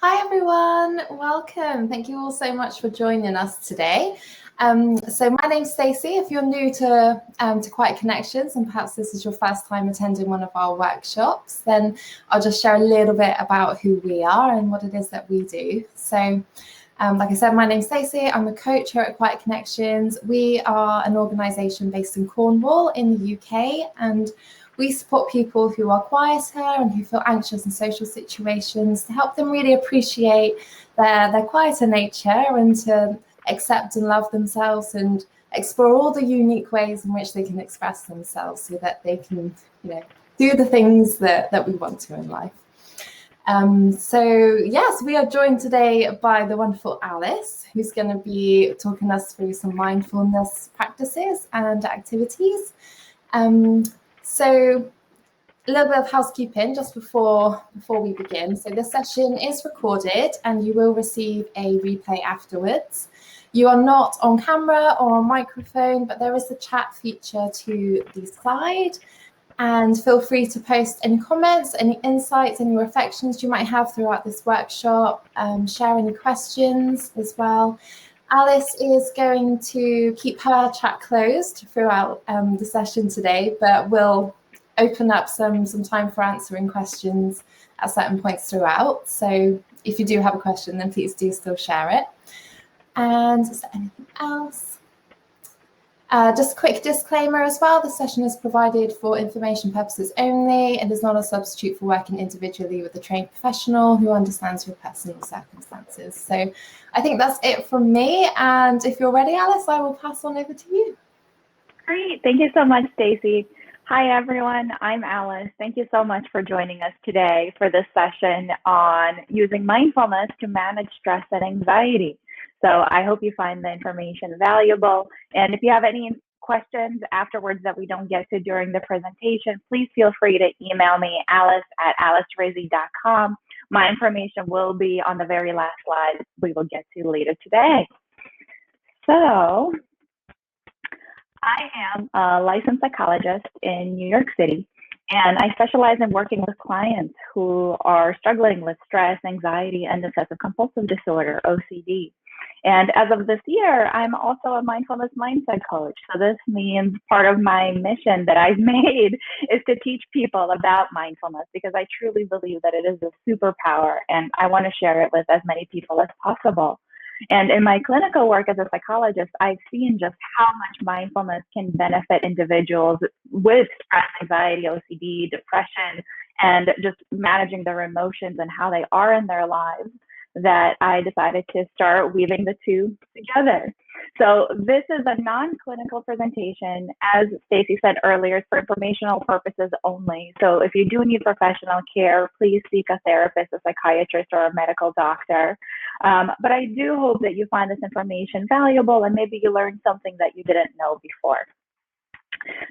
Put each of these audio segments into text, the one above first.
Hi everyone, welcome. Thank you all so much for joining us today. So my name's Stacey. If you're new to Quiet Connections and perhaps this is your first time attending one of our workshops, then I'll just share a little bit about who we are and what it is that we do. So like I said, my name's Stacey. I'm a coach here at Quiet Connections. We are an organisation based in Cornwall in the UK, and we support people who are quieter and who feel anxious in social situations to help them really appreciate their quieter nature and to accept and love themselves and explore all the unique ways in which they can express themselves so that they can, do the things that we want to in life. So yes, we are joined today by the wonderful Alice, who's going to be talking us through some mindfulness practices and activities. So a little bit of housekeeping just before we begin. So this session is recorded and you will receive a replay afterwards. You are not on camera or on microphone, but there is a chat feature to the side. And feel free to post any comments, any insights, any reflections you might have throughout this workshop. Share any questions as well. Alice is going to keep her chat closed throughout the session today, but we'll open up some time for answering questions at certain points throughout. So if you do have a question, then please do still share it. And is there anything else? Just a quick disclaimer as well, the session is provided for information purposes only and is not a substitute for working individually with a trained professional who understands your personal circumstances. So I think that's it from me. And if you're ready, Alice, I will pass on over to you. Great. Thank you so much, Stacey. Hi, everyone. I'm Alice. Thank you so much for joining us today for this session on using mindfulness to manage stress and anxiety. So I hope you find the information valuable. And if you have any questions afterwards that we don't get to during the presentation, please feel free to email me, alice@alicerizzi.com. My information will be on the very last slide we will get to later today. So I am a licensed psychologist in New York City, and I specialize in working with clients who are struggling with stress, anxiety, and obsessive compulsive disorder, OCD. And as of this year, I'm also a mindfulness mindset coach. So this means part of my mission that I've made is to teach people about mindfulness because I truly believe that it is a superpower and I want to share it with as many people as possible. And in my clinical work as a psychologist, I've seen just how much mindfulness can benefit individuals with stress, anxiety, OCD, depression, and just managing their emotions and how they are in their lives, that I decided to start weaving the two together. So this is a non-clinical presentation. As Stacey said earlier, it's for informational purposes only. So if you do need professional care, please seek a therapist, a psychiatrist, or a medical doctor. But I do hope that you find this information valuable and maybe you learned something that you didn't know before.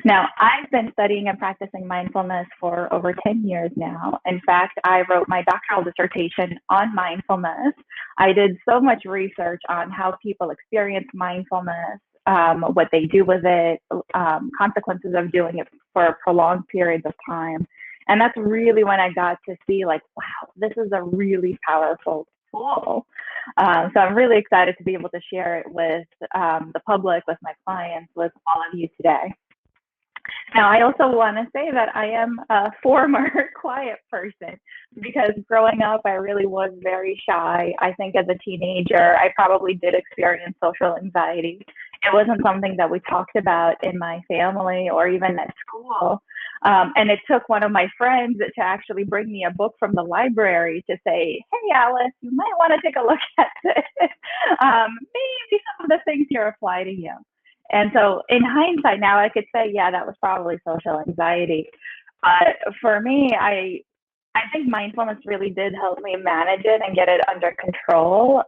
Now, I've been studying and practicing mindfulness for over 10 years now. In fact, I wrote my doctoral dissertation on mindfulness. I did so much research on how people experience mindfulness, what they do with it, consequences of doing it for prolonged periods of time. And that's really when I got to see, like, wow, this is a really powerful tool. So I'm really excited to be able to share it with the public, with my clients, with all of you today. Now, I also want to say that I am a former quiet person because growing up, I really was very shy. I think as a teenager, I probably did experience social anxiety. It wasn't something that we talked about in my family or even at school. And it took one of my friends to actually bring me a book from the library to say, hey, Alice, you might want to take a look at this. Maybe some of the things here apply to you. And so in hindsight now, I could say, yeah, that was probably social anxiety. But for me, I think mindfulness really did help me manage it and get it under control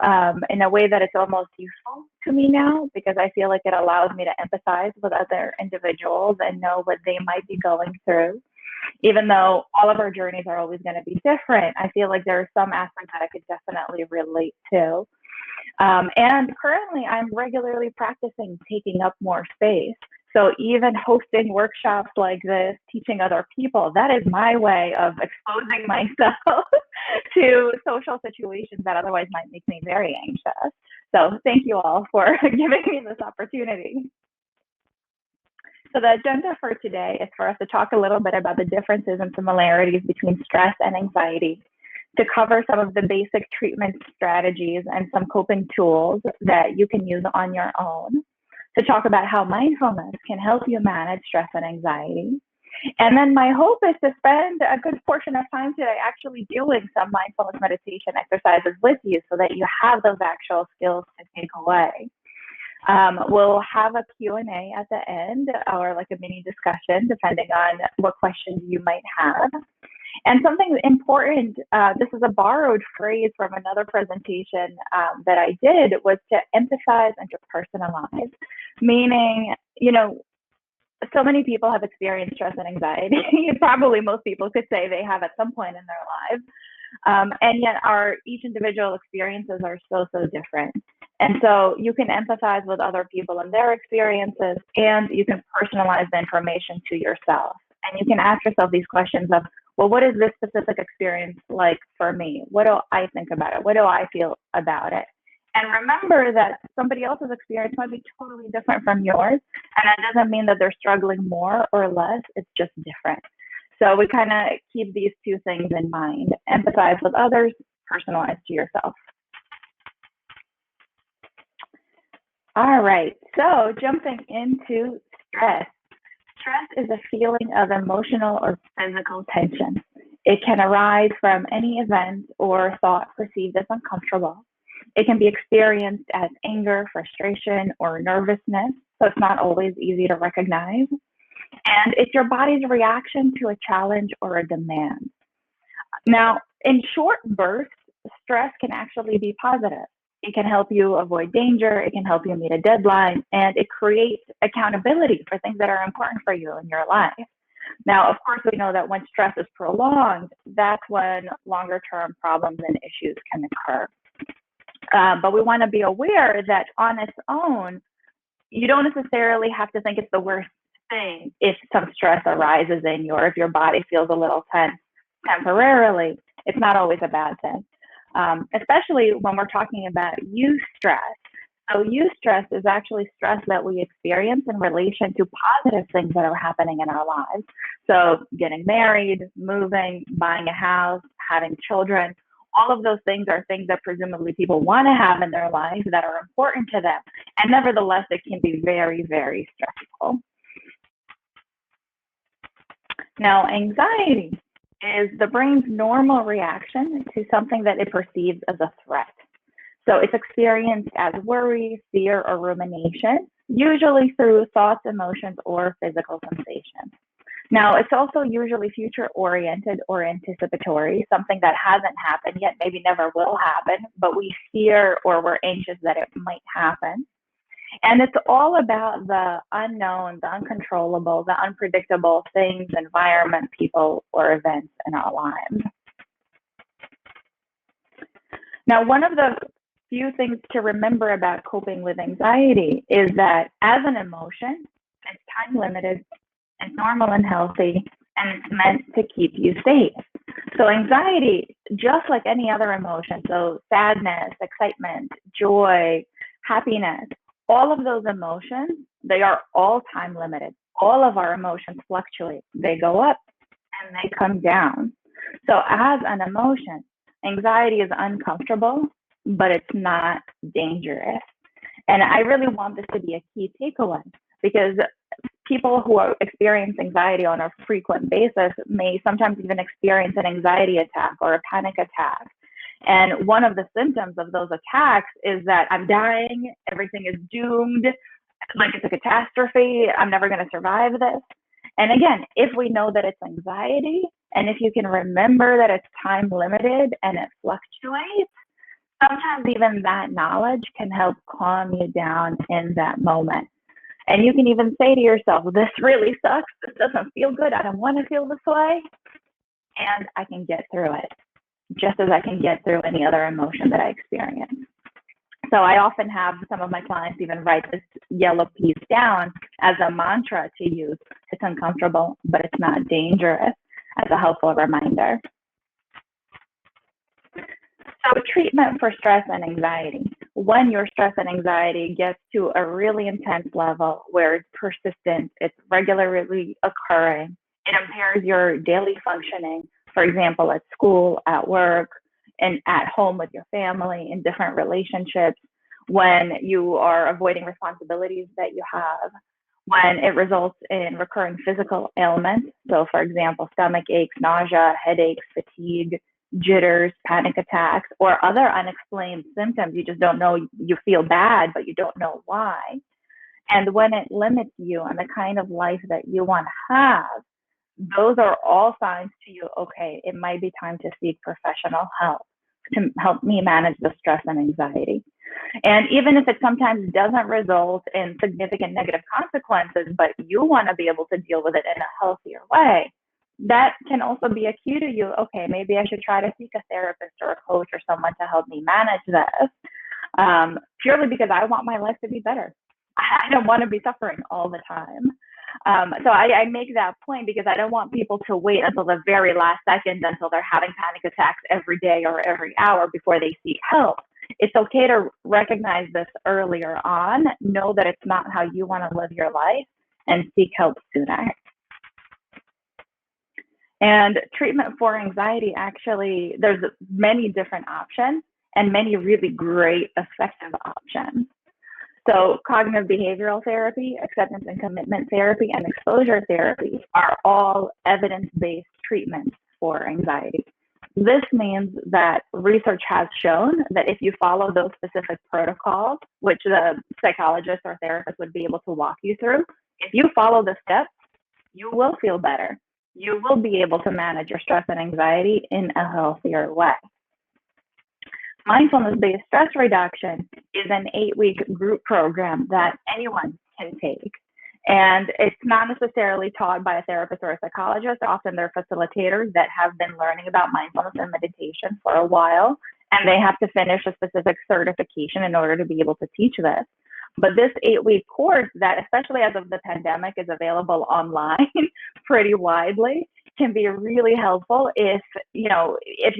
in a way that it's almost useful to me now because I feel like it allows me to empathize with other individuals and know what they might be going through. Even though all of our journeys are always going to be different, I feel like there are some aspects that I could definitely relate to. And currently, I'm regularly practicing taking up more space. So even hosting workshops like this, teaching other people, that is my way of exposing myself to social situations that otherwise might make me very anxious. So thank you all for giving me this opportunity. So the agenda for today is for us to talk a little bit about the differences and similarities between stress and anxiety, to cover some of the basic treatment strategies and some coping tools that you can use on your own, to talk about how mindfulness can help you manage stress and anxiety. And then my hope is to spend a good portion of time today actually doing some mindfulness meditation exercises with you so that you have those actual skills to take away. We'll have a Q&A at the end, or like a mini discussion, depending on what questions you might have. And something important, this is a borrowed phrase from another presentation that I did, was to empathize and to personalize, meaning, you know, so many people have experienced stress and anxiety. Probably most people could say they have at some point in their lives. And yet each individual experiences are so different. And so you can empathize with other people and their experiences, and you can personalize the information to yourself. And you can ask yourself these questions of, well, what is this specific experience like for me? What do I think about it? What do I feel about it? And remember that somebody else's experience might be totally different from yours. And that doesn't mean that they're struggling more or less. It's just different. So we kind of keep these two things in mind. Empathize with others, personalize to yourself. All right, so jumping into stress. Stress is a feeling of emotional or physical tension. It can arise from any event or thought perceived as uncomfortable. It can be experienced as anger, frustration, or nervousness, so it's not always easy to recognize. And it's your body's reaction to a challenge or a demand. Now, in short bursts, stress can actually be positive. It can help you avoid danger, it can help you meet a deadline, and it creates accountability for things that are important for you in your life. Now, of course, we know that when stress is prolonged, that's when longer-term problems and issues can occur. But we want to be aware that on its own, you don't necessarily have to think it's the worst thing if some stress arises in you, or if your body feels a little tense temporarily. It's not always a bad thing. Especially when we're talking about eustress. So eustress is actually stress that we experience in relation to positive things that are happening in our lives. So getting married, moving, buying a house, having children, all of those things are things that presumably people want to have in their lives that are important to them. And nevertheless, it can be very stressful. Now, anxiety is the brain's normal reaction to something that it perceives as a threat. So it's experienced as worry, fear, or rumination, usually through thoughts, emotions, or physical sensations. Now, it's also usually future-oriented or anticipatory, something that hasn't happened yet, maybe never will happen, but we fear or we're anxious that it might happen. And it's all about the unknown, the uncontrollable, the unpredictable things, environment, people, or events in our lives. Now, one of the few things to remember about coping with anxiety is that as an emotion, it's time limited, it's normal and healthy, and it's meant to keep you safe. So anxiety, just like any other emotion, so sadness, excitement, joy, happiness, all of those emotions, they are all time limited. All of our emotions fluctuate. They go up and they come down. So as an emotion, anxiety is uncomfortable, but it's not dangerous. And I really want this to be a key takeaway, because people who are experiencing anxiety on a frequent basis may sometimes even experience an anxiety attack or a panic attack. And one of the symptoms of those attacks is that I'm dying, everything is doomed, like it's a catastrophe, I'm never going to survive this. And again, if we know that it's anxiety, and if you can remember that it's time limited and it fluctuates, sometimes even that knowledge can help calm you down in that moment. And you can even say to yourself, this really sucks, this doesn't feel good, I don't want to feel this way, and I can get through it, just as I can get through any other emotion that I experience. So I often have some of my clients even write this yellow piece down as a mantra to use. It's uncomfortable, but it's not dangerous, as a helpful reminder. So treatment for stress and anxiety. When your stress and anxiety gets to a really intense level where it's persistent, it's regularly occurring, it impairs your daily functioning, for example, at school, at work, and at home with your family, in different relationships, when you are avoiding responsibilities that you have, when it results in recurring physical ailments. So, for example, stomach aches, nausea, headaches, fatigue, jitters, panic attacks, or other unexplained symptoms. You just don't know, you feel bad, but you don't know why. And when it limits you on the kind of life that you want to have, those are all signs to you, okay, it might be time to seek professional help to help me manage the stress and anxiety. And even if it sometimes doesn't result in significant negative consequences, but you want to be able to deal with it in a healthier way, that can also be a cue to you, okay, maybe I should try to seek a therapist or a coach or someone to help me manage this, purely because I want my life to be better. I don't want to be suffering all the time. So I make that point because I don't want people to wait until the very last second until they're having panic attacks every day or every hour before they seek help. It's okay to recognize this earlier on, know that it's not how you want to live your life, and seek help sooner. And treatment for anxiety, actually, there's many different options and many really great, effective options. So cognitive behavioral therapy, acceptance and commitment therapy, and exposure therapy are all evidence-based treatments for anxiety. This means that research has shown that if you follow those specific protocols, which the psychologist or therapist would be able to walk you through, if you follow the steps, you will feel better. You will be able to manage your stress and anxiety in a healthier way. Mindfulness-based stress reduction is an 8-week group program that anyone can take. And it's not necessarily taught by a therapist or a psychologist. Often they're facilitators that have been learning about mindfulness and meditation for a while, and they have to finish a specific certification in order to be able to teach this. But this 8-week course that, especially as of the pandemic, is available online pretty widely, can be really helpful if you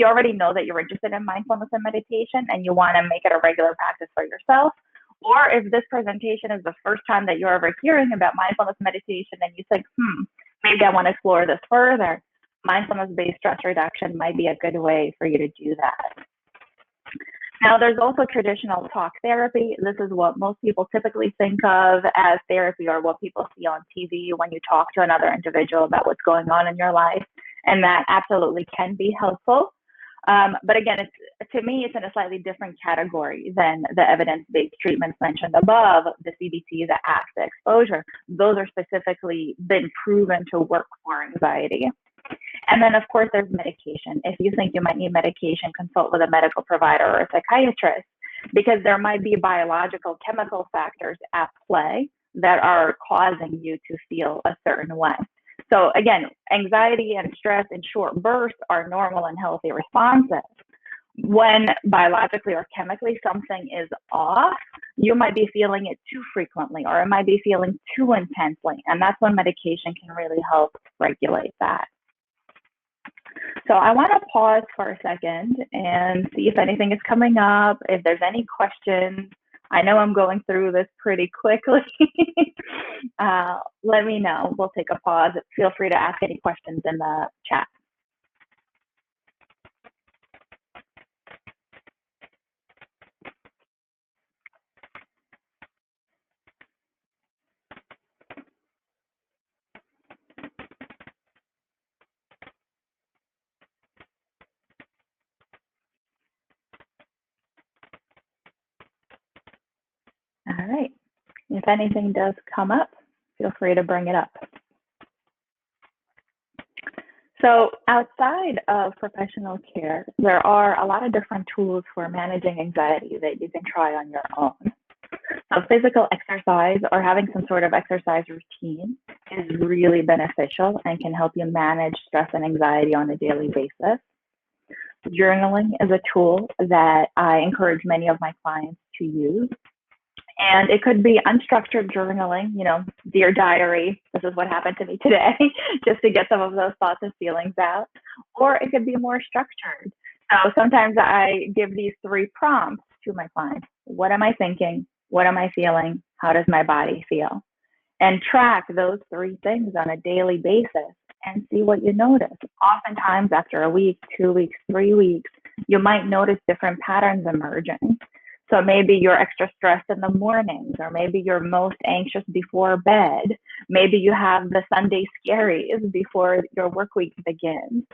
already know that you're interested in mindfulness and meditation and you want to make it a regular practice for yourself, or if this presentation is the first time that you're ever hearing about mindfulness meditation and you think, maybe I want to explore this further, mindfulness-based stress reduction might be a good way for you to do that. Now, there's also traditional talk therapy. This is what most people typically think of as therapy, or what people see on TV when you talk to another individual about what's going on in your life. And that absolutely can be helpful. But again, to me, it's in a slightly different category than the evidence-based treatments mentioned above, the CBT, the ACT, the exposure. Those are specifically been proven to work for anxiety. And then, of course, there's medication. If you think you might need medication, consult with a medical provider or a psychiatrist, because there might be biological, chemical factors at play that are causing you to feel a certain way. So again, anxiety and stress in short bursts are normal and healthy responses. When biologically or chemically something is off, you might be feeling it too frequently, or it might be feeling too intensely. And that's when medication can really help regulate that. So I want to pause for a second and see if anything is coming up, if there's any questions. I know I'm going through this pretty quickly. Let me know. We'll take a pause. Feel free to ask any questions in the chat. All right. If anything does come up, feel free to bring it up. So outside of professional care, there are a lot of different tools for managing anxiety that you can try on your own. So physical exercise or having some sort of exercise routine is really beneficial and can help you manage stress and anxiety on a daily basis. Journaling is a tool that I encourage many of my clients to use. And it could be unstructured journaling, dear diary, this is what happened to me today, just to get some of those thoughts and feelings out. Or it could be more structured. So sometimes I give these 3 prompts to my clients. What am I thinking? What am I feeling? How does my body feel? And track those 3 things on a daily basis and see what you notice. Oftentimes, after a week, 2 weeks, 3 weeks, you might notice different patterns emerging. So maybe you're extra stressed in the mornings, or maybe you're most anxious before bed. Maybe you have the Sunday scaries before your work week begins.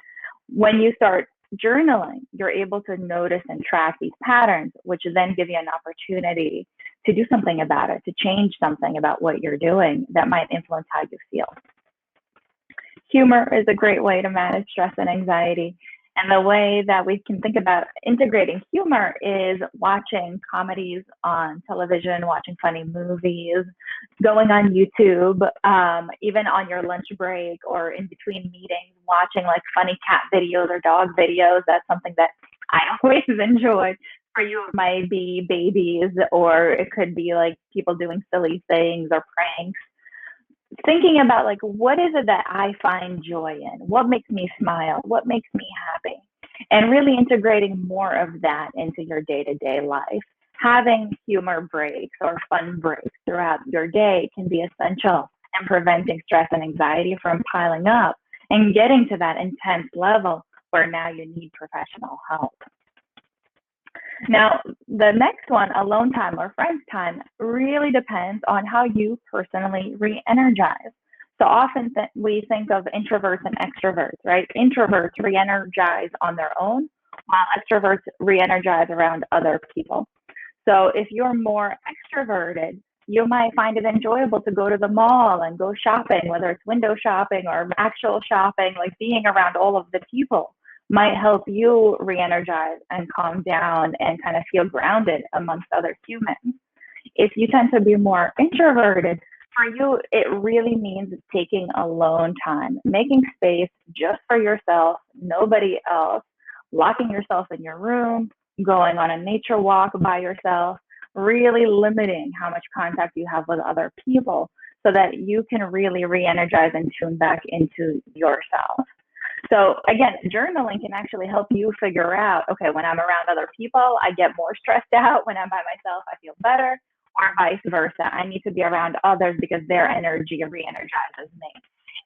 When you start journaling, you're able to notice and track these patterns, which then give you an opportunity to do something about it, to change something about what you're doing that might influence how you feel. Humor is a great way to manage stress and anxiety. And the way that we can think about integrating humor is watching comedies on television, watching funny movies, going on YouTube, even on your lunch break or in between meetings, watching like funny cat videos or dog videos. That's something that I always enjoy. For you, it might be babies, or it could be like people doing silly things or pranks. Thinking about like, what is it that I find joy in? What makes me smile? What makes me happy? And really integrating more of that into your day-to-day life. Having humor breaks or fun breaks throughout your day can be essential in preventing stress and anxiety from piling up and getting to that intense level where now you need professional help. Now, the next one, alone time or friends time, really depends on how you personally re-energize. So often we think of introverts and extroverts, right? Introverts re-energize on their own, while extroverts re-energize around other people. So if you're more extroverted, you might find it enjoyable to go to the mall and go shopping, whether it's window shopping or actual shopping, like being around all of the people might help you re-energize and calm down and kind of feel grounded amongst other humans. If you tend to be more introverted, for you, it really means taking alone time, making space just for yourself, nobody else, locking yourself in your room, going on a nature walk by yourself, really limiting how much contact you have with other people so that you can really re-energize and tune back into yourself. So again, journaling can actually help you figure out, okay, when I'm around other people, I get more stressed out. When I'm by myself, I feel better, or vice versa. I need to be around others because their energy re-energizes me.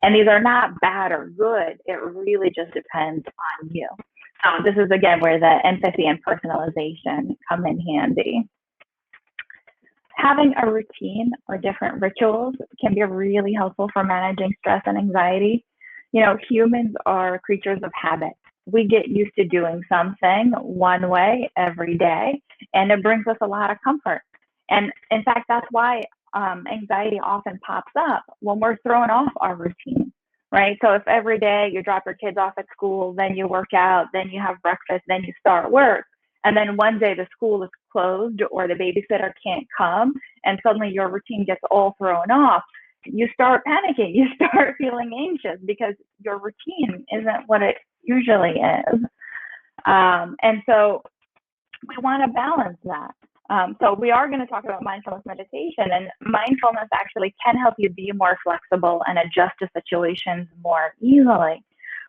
And these are not bad or good. It really just depends on you. So this is, again, where the empathy and personalization come in handy. Having a routine or different rituals can be really helpful for managing stress and anxiety. You know, humans are creatures of habit. We get used to doing something one way every day, and it brings us a lot of comfort. And in fact, that's why anxiety often pops up when we're thrown off our routine, right? So if every day you drop your kids off at school, then you work out, then you have breakfast, then you start work, and then one day the school is closed or the babysitter can't come, and suddenly your routine gets all thrown off, you start panicking, you start feeling anxious because your routine isn't what it usually is. And so we want to balance that. So we are going to talk about mindfulness meditation, and mindfulness actually can help you be more flexible and adjust to situations more easily.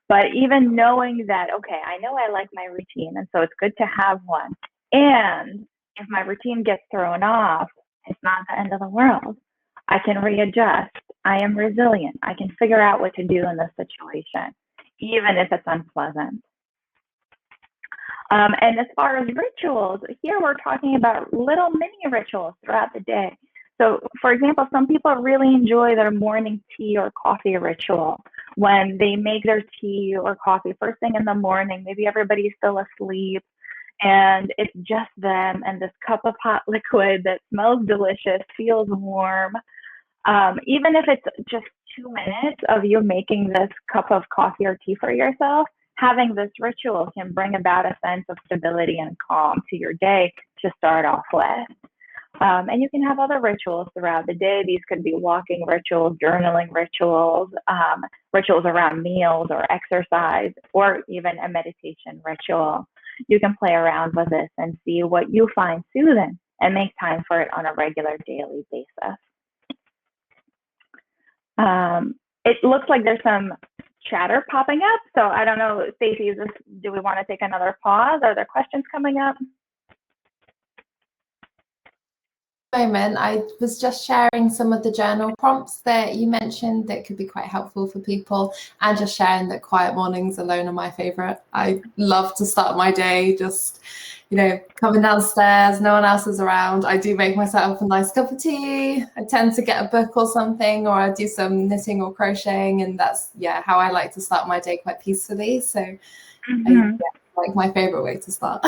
But even knowing that, okay, I know I like my routine, and so it's good to have one. And if my routine gets thrown off, it's not the end of the world. I can readjust. I am resilient. I can figure out what to do in this situation, even if it's unpleasant. And as far as rituals, here we're talking about little mini rituals throughout the day. So, for example, some people really enjoy their morning tea or coffee ritual. When they make their tea or coffee first thing in the morning, maybe everybody's still asleep, and it's just them and this cup of hot liquid that smells delicious, feels warm. Even if it's just 2 minutes of you making this cup of coffee or tea for yourself, having this ritual can bring about a sense of stability and calm to your day to start off with. And you can have other rituals throughout the day. These could be walking rituals, journaling rituals, rituals around meals or exercise, or even a meditation ritual. You can play around with this and see what you find soothing and make time for it on a regular daily basis. It looks like there's some chatter popping up. So I don't know, Stacey, do we want to take another pause? Are there questions coming up? Moment, I was just sharing some of the journal prompts that you mentioned that could be quite helpful for people, and just sharing that quiet mornings alone are my favorite. I love to start my day just, coming downstairs, no one else is around. I do make myself a nice cup of tea. I tend to get a book or something, or I do some knitting or crocheting, and that's how I like to start my day, quite peacefully. So like my favorite way to start.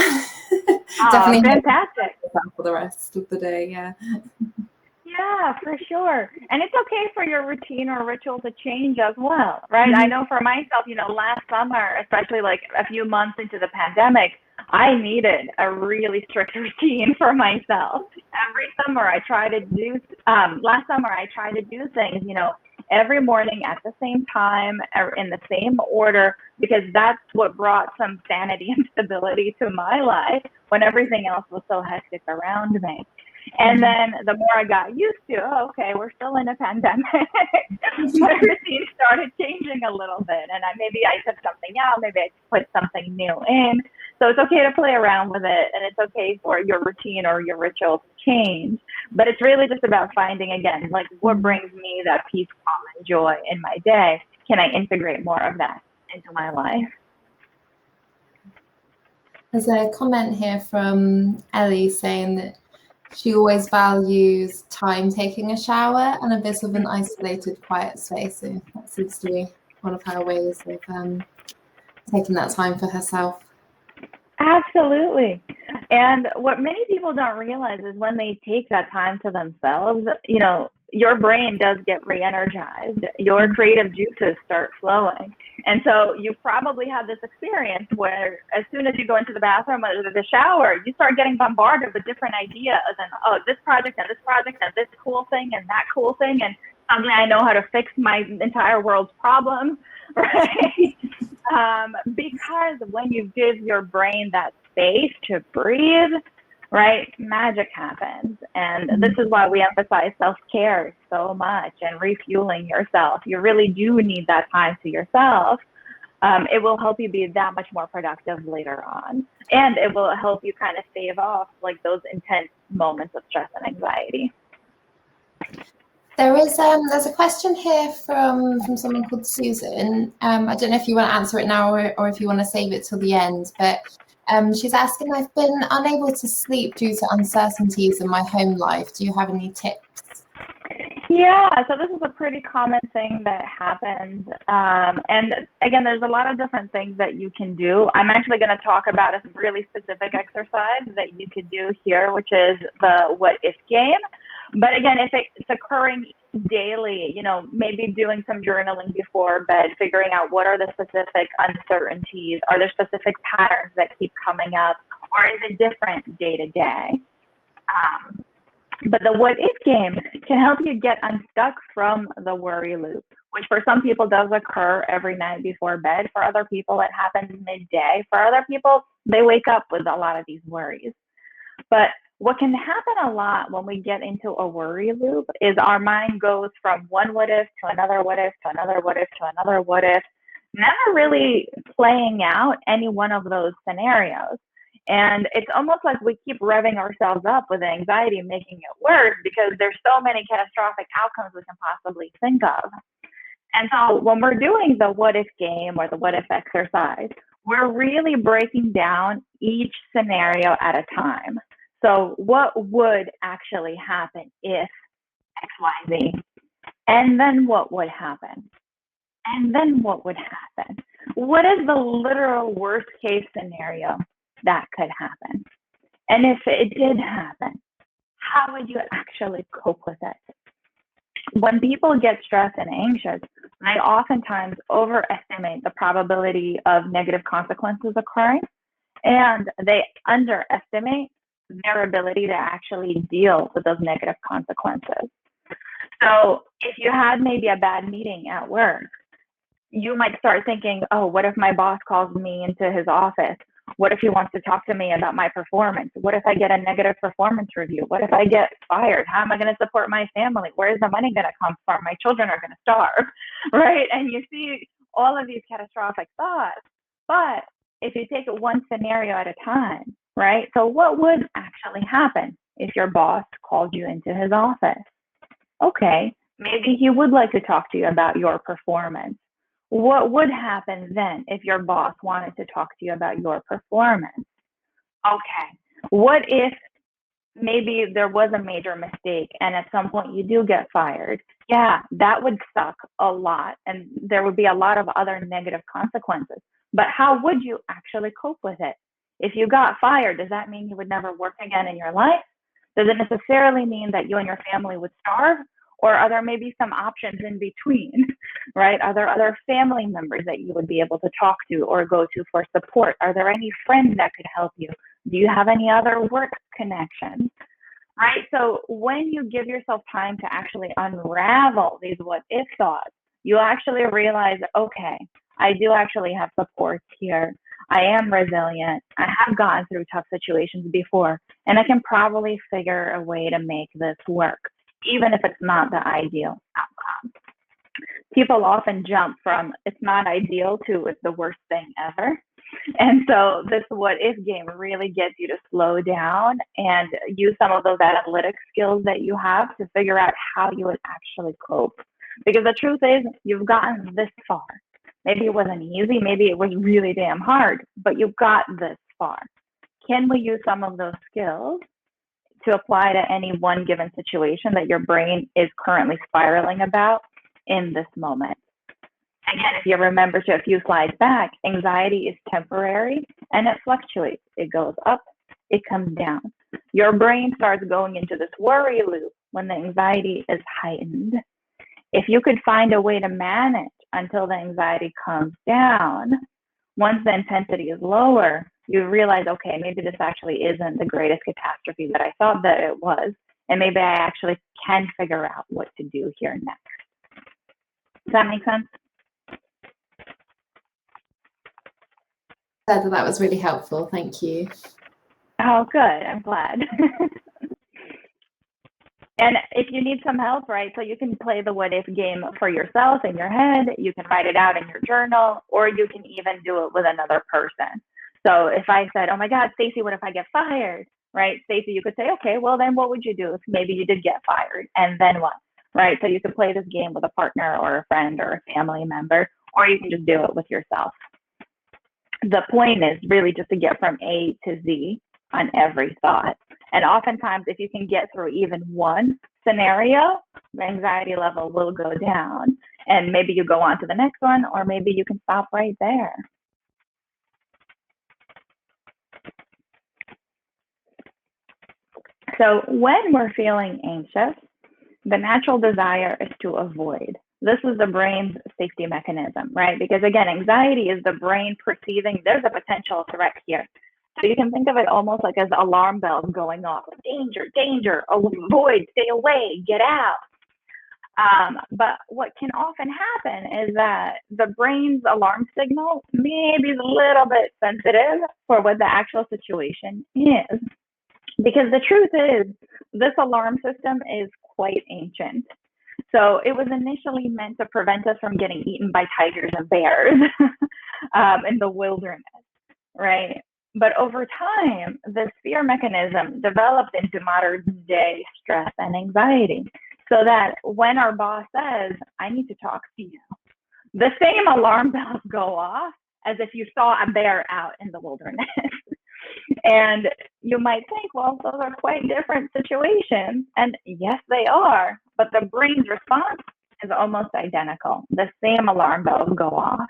Definitely fantastic for the rest of the day. Yeah, for sure. And it's okay for your routine or ritual to change as well, right? I know for myself, last summer, especially like a few months into the pandemic, I needed a really strict routine for myself. Every summer I try to do, last summer I tried to do things, every morning at the same time, in the same order, because that's what brought some sanity and stability to my life when everything else was so hectic around me. And then the more I got used to, okay, we're still in a pandemic, my routine started changing a little bit. And maybe I took something out, maybe I put something new in. So it's okay to play around with it, and it's okay for your routine or your ritual to change. But it's really just about finding, again, like what brings me that peace, calm, and joy in my day. Can I integrate more of that into my life? There's a comment here from Ellie saying that she always values time taking a shower and a bit of an isolated, quiet space. So that seems to be one of her ways of taking that time for herself. Absolutely. And what many people don't realize is when they take that time to themselves, your brain does get re-energized. Your creative juices start flowing. And so you probably had this experience where as soon as you go into the bathroom or the shower, you start getting bombarded with different ideas and, this project and this project and this cool thing and that cool thing. And suddenly I know how to fix my entire world's problems, right? Because when you give your brain that space to breathe, right, magic happens. And this is why we emphasize self-care so much and refueling yourself. You really do need that time to yourself. It will help you be that much more productive later on. And it will help you kind of stave off like those intense moments of stress and anxiety. There's a question here from someone called Susan. I don't know if you want to answer it now or if you want to save it till the end, but she's asking, I've been unable to sleep due to uncertainties in my home life. Do you have any tips? Yeah, so this is a pretty common thing that happens. And again, there's a lot of different things that you can do. I'm actually going to talk about a really specific exercise that you could do here, which is the what if game. But again, if it's occurring daily, maybe doing some journaling before bed, figuring out what are the specific uncertainties, are there specific patterns that keep coming up, or is it different day to day? But the what if game can help you get unstuck from the worry loop, which for some people does occur every night before bed. For other people, it happens midday. For other people, they wake up with a lot of these worries. But what can happen a lot when we get into a worry loop is our mind goes from one what if to another what if to another what if to another what if, never really playing out any one of those scenarios. And it's almost like we keep revving ourselves up with anxiety, making it worse because there's so many catastrophic outcomes we can possibly think of. And so when we're doing the what if game or the what if exercise, we're really breaking down each scenario at a time. So what would actually happen if X, Y, Z? And then what would happen? And then what would happen? What is the literal worst case scenario that could happen? And if it did happen, how would you actually cope with it? When people get stressed and anxious, they oftentimes overestimate the probability of negative consequences occurring, and they underestimate their ability to actually deal with those negative consequences. So if you had maybe a bad meeting at work, you might start thinking, oh, what if my boss calls me into his office? What if he wants to talk to me about my performance? What if I get a negative performance review? What if I get fired? How am I going to support my family? Where is the money going to come from? My children are going to starve, right? And you see all of these catastrophic thoughts. But if you take it one scenario at a time, right? So what would actually happen if your boss called you into his office? Okay, maybe he would like to talk to you about your performance. What would happen then if your boss wanted to talk to you about your performance? Okay, what if maybe there was a major mistake and at some point you do get fired? Yeah, that would suck a lot and there would be a lot of other negative consequences. But how would you actually cope with it? If you got fired, does that mean you would never work again in your life? Does it necessarily mean that you and your family would starve? Or are there maybe some options in between, right? Are there other family members that you would be able to talk to or go to for support? Are there any friends that could help you? Do you have any other work connections, right? So when you give yourself time to actually unravel these what if thoughts, you'll actually realize, okay, I do actually have support here. I am resilient. I have gotten through tough situations before, and I can probably figure a way to make this work, even if it's not the ideal outcome. People often jump from it's not ideal to it's the worst thing ever. And so this what if game really gets you to slow down and use some of those analytic skills that you have to figure out how you would actually cope. Because the truth is, you've gotten this far. Maybe it wasn't easy, maybe it was really damn hard, but you got this far. Can we use some of those skills to apply to any one given situation that your brain is currently spiraling about in this moment? Again, if you remember to a few slides back, anxiety is temporary and it fluctuates. It goes up, it comes down. Your brain starts going into this worry loop when the anxiety is heightened. If you could find a way to manage until the anxiety calms down, once the intensity is lower, you realize, okay, maybe this actually isn't the greatest catastrophe that I thought that it was, and maybe I actually can figure out what to do here next. Does that make sense? That was really helpful. Thank you. Oh, good. I'm glad. And if you need some help, right, so you can play the what if game for yourself in your head, you can write it out in your journal, or you can even do it with another person. So if I said, oh my God, Stacey, what if I get fired, right? Stacey, you could say, okay, well then what would you do if maybe you did get fired? And then what, right? So you could play this game with a partner or a friend or a family member, or you can just do it with yourself. The point is really just to get from A to Z on every thought. And oftentimes, if you can get through even one scenario, the anxiety level will go down. And maybe you go on to the next one, or maybe you can stop right there. So when we're feeling anxious, the natural desire is to avoid. This is the brain's safety mechanism, right? Because again, anxiety is the brain perceiving there's a potential threat here. So you can think of it almost like as alarm bells going off. Danger, danger, avoid, stay away, get out. But what can often happen is that the brain's alarm signal maybe is a little bit sensitive for what the actual situation is. Because the truth is, this alarm system is quite ancient. So it was initially meant to prevent us from getting eaten by tigers and bears in the wilderness, right? But over time, this fear mechanism developed into modern day stress and anxiety. So that when our boss says, I need to talk to you, the same alarm bells go off as if you saw a bear out in the wilderness. And you might think, well, those are quite different situations. And yes, they are. But the brain's response is almost identical. The same alarm bells go off.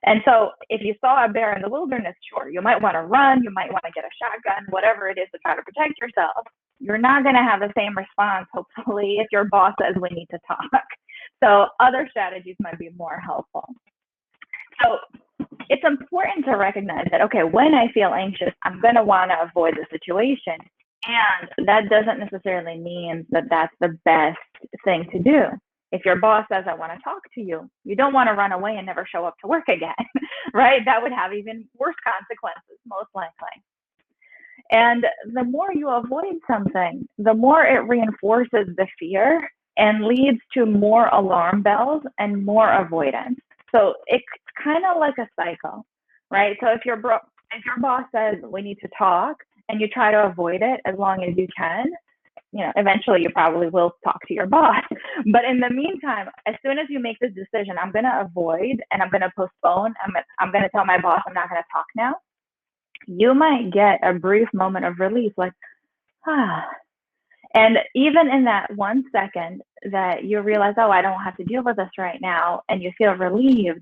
And so if you saw a bear in the wilderness, sure, you might want to run, you might want to get a shotgun, whatever it is to try to protect yourself. You're not going to have the same response, hopefully, if your boss says we need to talk. So other strategies might be more helpful. So it's important to recognize that, okay, when I feel anxious, I'm going to want to avoid the situation. And that doesn't necessarily mean that that's the best thing to do. If your boss says, I want to talk to you, you don't want to run away and never show up to work again, right? That would have even worse consequences, most likely. And the more you avoid something, the more it reinforces the fear and leads to more alarm bells and more avoidance. So it's kind of like a cycle, right? So if your boss says we need to talk and you try to avoid it as long as you can, eventually you probably will talk to your boss. But in the meantime, as soon as you make this decision, I'm going to avoid and I'm going to postpone, I'm going to tell my boss I'm not going to talk now, you might get a brief moment of relief, like, And even in that 1 second that you realize, oh, I don't have to deal with this right now, and you feel relieved,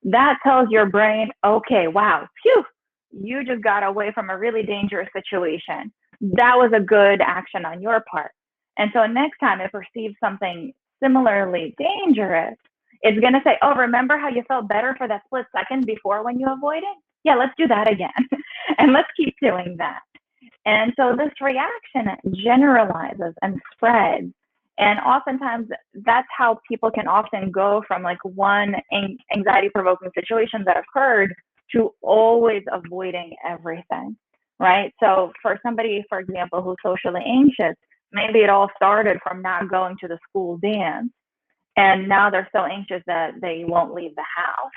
that tells your brain, okay, wow, phew, you just got away from a really dangerous situation. That was a good action on your part. And so next time it perceives something similarly dangerous, it's going to say, oh, remember how you felt better for that split second before when you avoided? Yeah, let's do that again. And let's keep doing that. And so this reaction generalizes and spreads. And oftentimes that's how people can often go from like one anxiety-provoking situation that occurred to always avoiding everything, right? So for somebody, for example, who's socially anxious, maybe it all started from not going to the school dance, and now they're so anxious that they won't leave the house.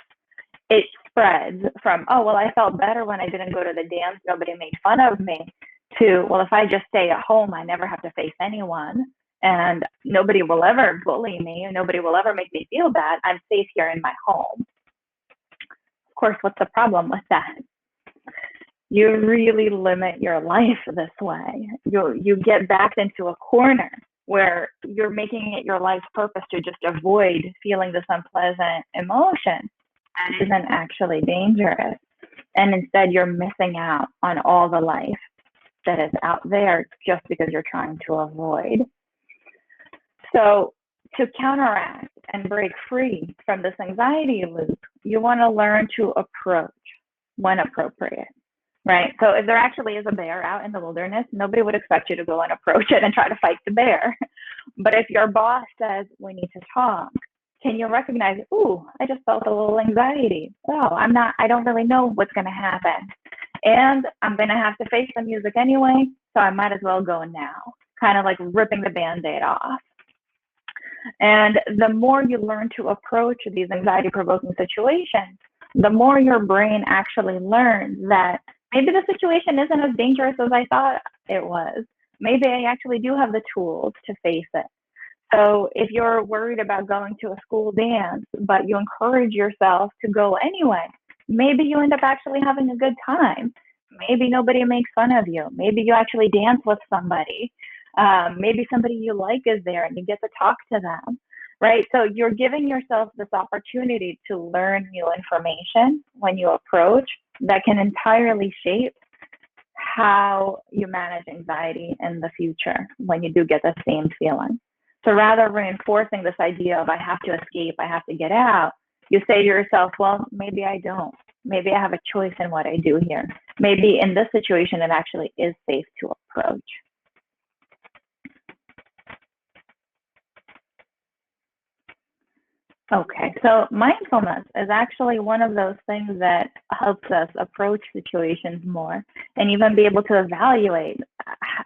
It spreads from, oh, well, I felt better when I didn't go to the dance, nobody made fun of me, to, well, if I just stay at home, I never have to face anyone, and nobody will ever bully me, and nobody will ever make me feel bad. I'm safe here in my home. Of course, what's the problem with that? You really limit your life this way. You get backed into a corner where you're making it your life's purpose to just avoid feeling this unpleasant emotion that isn't actually dangerous. And instead, you're missing out on all the life that is out there just because you're trying to avoid. So to counteract and break free from this anxiety loop, you want to learn to approach when appropriate, right? So if there actually is a bear out in the wilderness, nobody would expect you to go and approach it and try to fight the bear. But if your boss says, we need to talk, can you recognize, ooh, I just felt a little anxiety. Oh, I don't really know what's going to happen. And I'm going to have to face the music anyway, so I might as well go now. Kind of like ripping the Band-Aid off. And the more you learn to approach these anxiety-provoking situations, the more your brain actually learns that maybe the situation isn't as dangerous as I thought it was. Maybe I actually do have the tools to face it. So if you're worried about going to a school dance, but you encourage yourself to go anyway, maybe you end up actually having a good time. Maybe nobody makes fun of you. Maybe you actually dance with somebody. Maybe somebody you like is there and you get to talk to them, right? So you're giving yourself this opportunity to learn new information when you approach that can entirely shape how you manage anxiety in the future when you do get the same feeling. So rather reinforcing this idea of I have to escape, I have to get out, you say to yourself, well, maybe I don't. Maybe I have a choice in what I do here. Maybe in this situation, it actually is safe to approach. Okay, so mindfulness is actually one of those things that helps us approach situations more and even be able to evaluate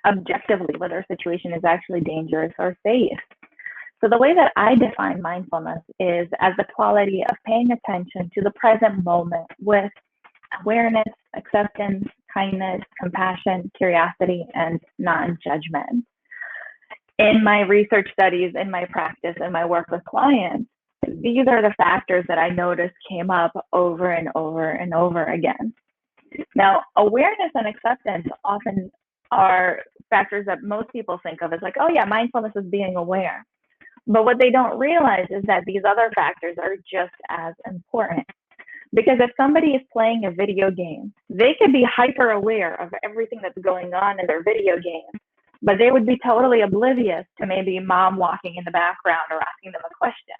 objectively whether a situation is actually dangerous or safe. So the way that I define mindfulness is as the quality of paying attention to the present moment with awareness, acceptance, kindness, compassion, curiosity, and non-judgment. In my research studies, in my practice, in my work with clients, these are the factors that I noticed came up over and over and over again. Now, awareness and acceptance often are factors that most people think of as like, oh yeah, mindfulness is being aware. But what they don't realize is that these other factors are just as important. Because if somebody is playing a video game, they could be hyper aware of everything that's going on in their video game, but they would be totally oblivious to maybe mom walking in the background or asking them a question.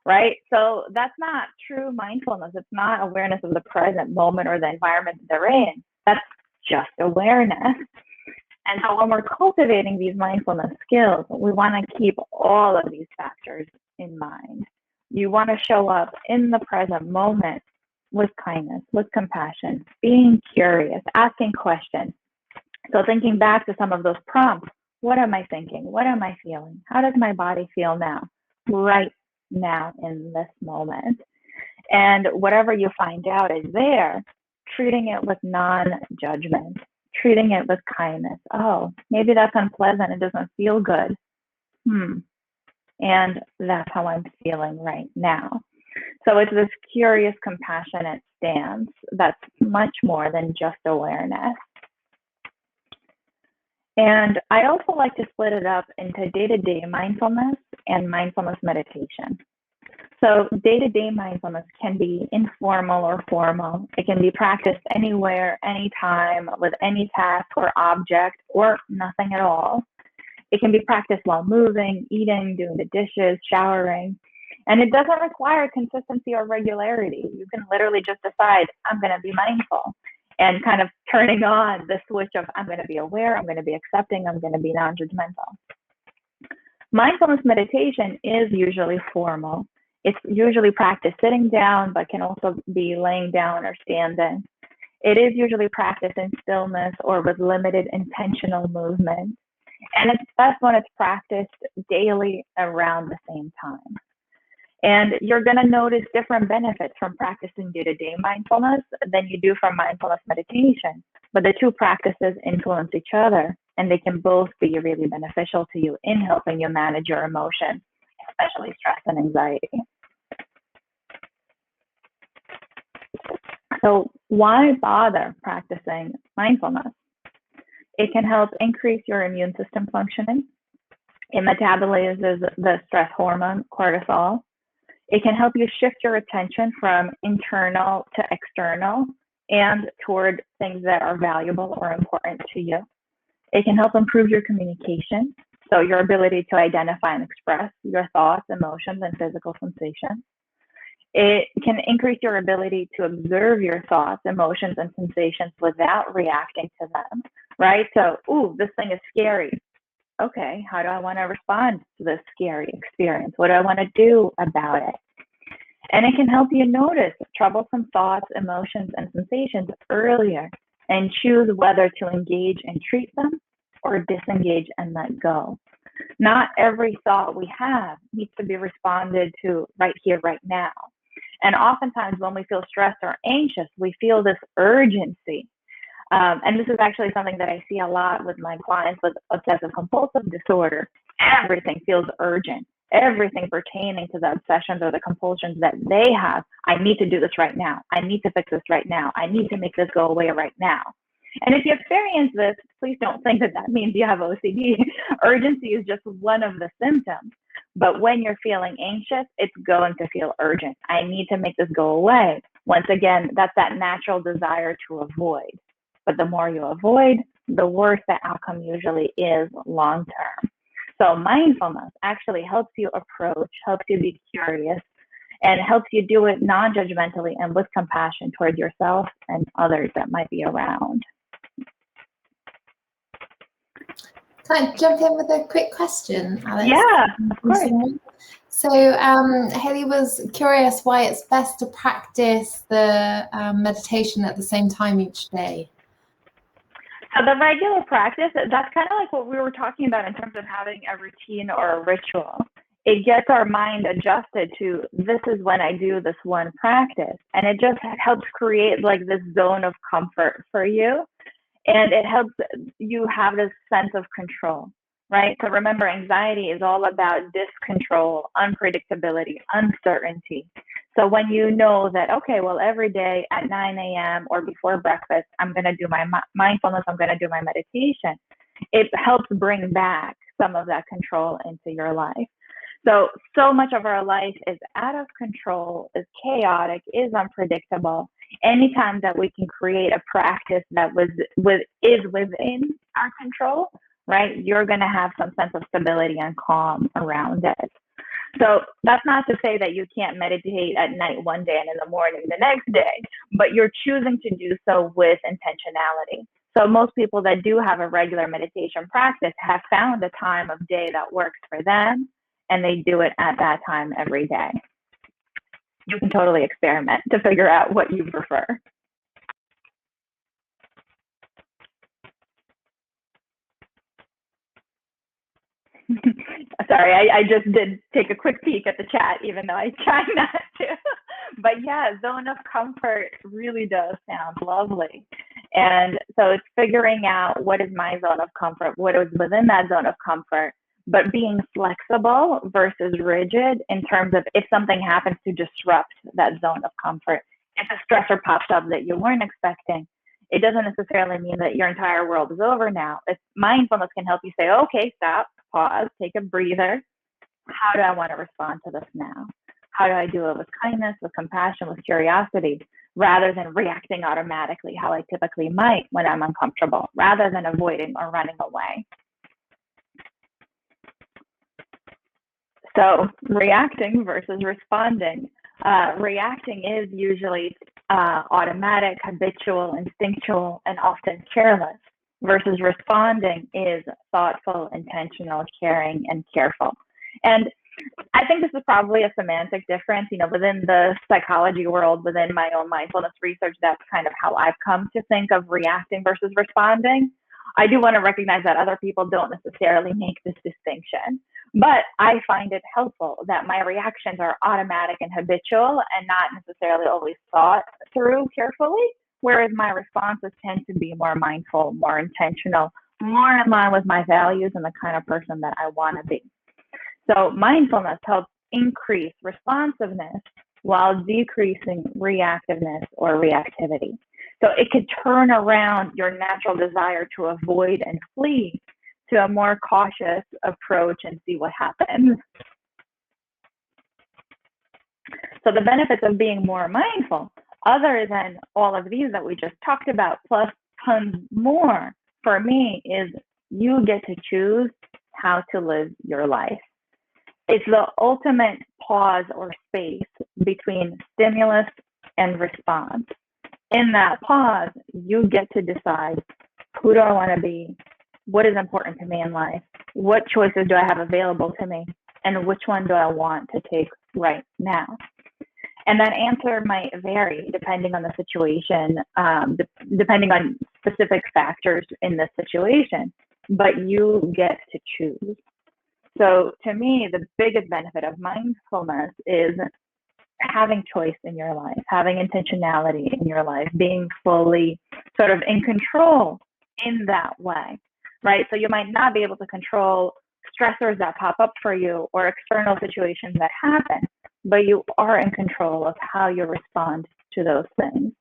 Right? So that's not true mindfulness. It's not awareness of the present moment or the environment that they're in. That's just awareness. And so when we're cultivating these mindfulness skills, we want to keep all of these factors in mind. You want to show up in the present moment with kindness, with compassion, being curious, asking questions. So thinking back to some of those prompts, what am I thinking? What am I feeling? How does my body feel now? Right now in this moment. And whatever you find out is there, treating it with non-judgment, treating it with kindness. Oh, maybe that's unpleasant. It doesn't feel good. And that's how I'm feeling right now. So it's this curious, compassionate stance that's much more than just awareness. And I also like to split it up into day-to-day mindfulness and mindfulness meditation. So day-to-day mindfulness can be informal or formal. It can be practiced anywhere, anytime, with any task or object, or nothing at all. It can be practiced while moving, eating, doing the dishes, showering. And it doesn't require consistency or regularity. You can literally just decide, I'm going to be mindful, and kind of turning on the switch of, I'm going to be aware, I'm going to be accepting, I'm going to be non-judgmental. Mindfulness meditation is usually formal. It's usually practiced sitting down, but can also be laying down or standing. It is usually practiced in stillness or with limited intentional movement. And it's best when it's practiced daily around the same time. And you're going to notice different benefits from practicing day-to-day mindfulness than you do from mindfulness meditation. But the two practices influence each other, and they can both be really beneficial to you in helping you manage your emotions, especially stress and anxiety. So why bother practicing mindfulness? It can help increase your immune system functioning. It metabolizes the stress hormone, cortisol. It can help you shift your attention from internal to external and toward things that are valuable or important to you. It can help improve your communication, so your ability to identify and express your thoughts, emotions, and physical sensations. It can increase your ability to observe your thoughts, emotions, and sensations without reacting to them, right? So, ooh, this thing is scary. Okay, how do I want to respond to this scary experience? What do I want to do about it? And it can help you notice troublesome thoughts, emotions, and sensations earlier and choose whether to engage and treat them or disengage and let go. Not every thought we have needs to be responded to right here, right now. And oftentimes when we feel stressed or anxious, we feel this urgency. And this is actually something that I see a lot with my clients with obsessive compulsive disorder. Everything feels urgent. Everything pertaining to the obsessions or the compulsions that they have. I need to do this right now. I need to fix this right now. I need to make this go away right now. And if you experience this, please don't think that that means you have OCD. Urgency is just one of the symptoms. But when you're feeling anxious, it's going to feel urgent. I need to make this go away. Once again, that's that natural desire to avoid. But the more you avoid, the worse the outcome usually is long term. So mindfulness actually helps you approach, helps you be curious, and helps you do it non-judgmentally and with compassion toward yourself and others that might be around. Can I jump in with a quick question, Alice? Yeah, of course. So Haley was curious why it's best to practice the meditation at the same time each day. So the regular practice, that's kind of like what we were talking about in terms of having a routine or a ritual. It gets our mind adjusted to, this is when I do this one practice. And it just helps create like this zone of comfort for you. And it helps you have this sense of control, right? So remember, anxiety is all about discontrol, unpredictability, uncertainty. So when you know that, okay, well, every day at 9 a.m. or before breakfast, I'm going to do my mindfulness, I'm going to do my meditation, it helps bring back some of that control into your life. So much of our life is out of control, is chaotic, is unpredictable. Anytime that we can create a practice that is within our control, right, you're going to have some sense of stability and calm around it. So that's not to say that you can't meditate at night one day and in the morning the next day, but you're choosing to do so with intentionality. So most people that do have a regular meditation practice have found a time of day that works for them, and they do it at that time every day. You can totally experiment to figure out what you prefer. Sorry, I just did take a quick peek at the chat, even though I try not to. But yeah, zone of comfort really does sound lovely. And so it's figuring out what is my zone of comfort, what is within that zone of comfort, but being flexible versus rigid in terms of if something happens to disrupt that zone of comfort. If a stressor pops up that you weren't expecting, it doesn't necessarily mean that your entire world is over now. It's mindfulness can help you say, okay, stop, pause, take a breather. How do I want to respond to this now? How do I do it with kindness, with compassion, with curiosity, rather than reacting automatically how I typically might when I'm uncomfortable, rather than avoiding or running away? So reacting versus responding. Reacting is usually automatic, habitual, instinctual, and often careless, versus responding is thoughtful, intentional, caring, and careful. And I think this is probably a semantic difference, within the psychology world, within my own mindfulness research. That's kind of how I've come to think of reacting versus responding. I do want to recognize that other people don't necessarily make this distinction, but I find it helpful that my reactions are automatic and habitual and not necessarily always thought through carefully, whereas my responses tend to be more mindful, more intentional, more in line with my values and the kind of person that I want to be. So mindfulness helps increase responsiveness while decreasing reactiveness or reactivity. So it could turn around your natural desire to avoid and flee to a more cautious approach and see what happens. So the benefits of being more mindful, other than all of these that we just talked about, plus tons more, for me, is you get to choose how to live your life. It's the ultimate pause or space between stimulus and response. In that pause, you get to decide, who do I want to be? What is important to me in life? What choices do I have available to me? And which one do I want to take right now? And that answer might vary depending on the situation, depending on specific factors in the situation, but you get to choose. So to me, the biggest benefit of mindfulness is having choice in your life, having intentionality in your life, being fully sort of in control in that way, right? So you might not be able to control stressors that pop up for you or external situations that happen, but you are in control of how you respond to those things.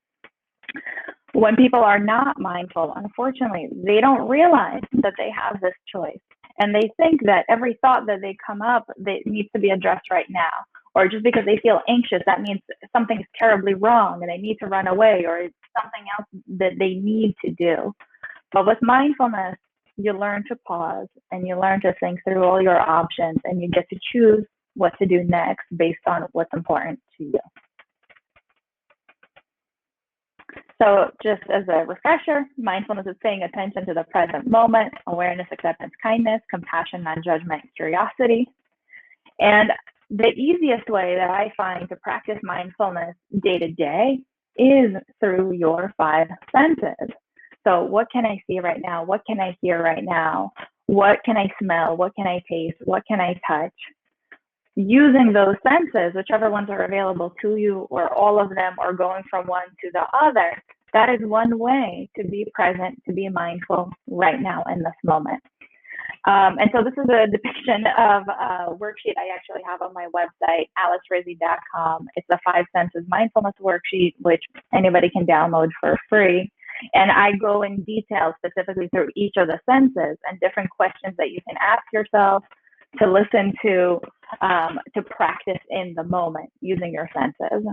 When people are not mindful, unfortunately, they don't realize that they have this choice. And they think that every thought that they come up, that needs to be addressed right now. Or just because they feel anxious, that means something's terribly wrong and they need to run away, or it's something else that they need to do. But with mindfulness, you learn to pause and you learn to think through all your options, and you get to choose what to do next based on what's important to you. So just as a refresher, mindfulness is paying attention to the present moment, awareness, acceptance, kindness, compassion, non-judgment, curiosity. And the easiest way that I find to practice mindfulness day to day is through your 5 senses. So what can I see right now? What can I hear right now? What can I smell? What can I taste? What can I touch? Using those senses, whichever ones are available to you, or all of them, or going from one to the other, that is one way to be present, to be mindful right now in this moment. And so this is a depiction of a worksheet I actually have on my website, alicerizzi.com. It's a 5 senses mindfulness worksheet, which anybody can download for free. And I go in detail specifically through each of the senses and different questions that you can ask yourself, to listen to practice in the moment using your senses.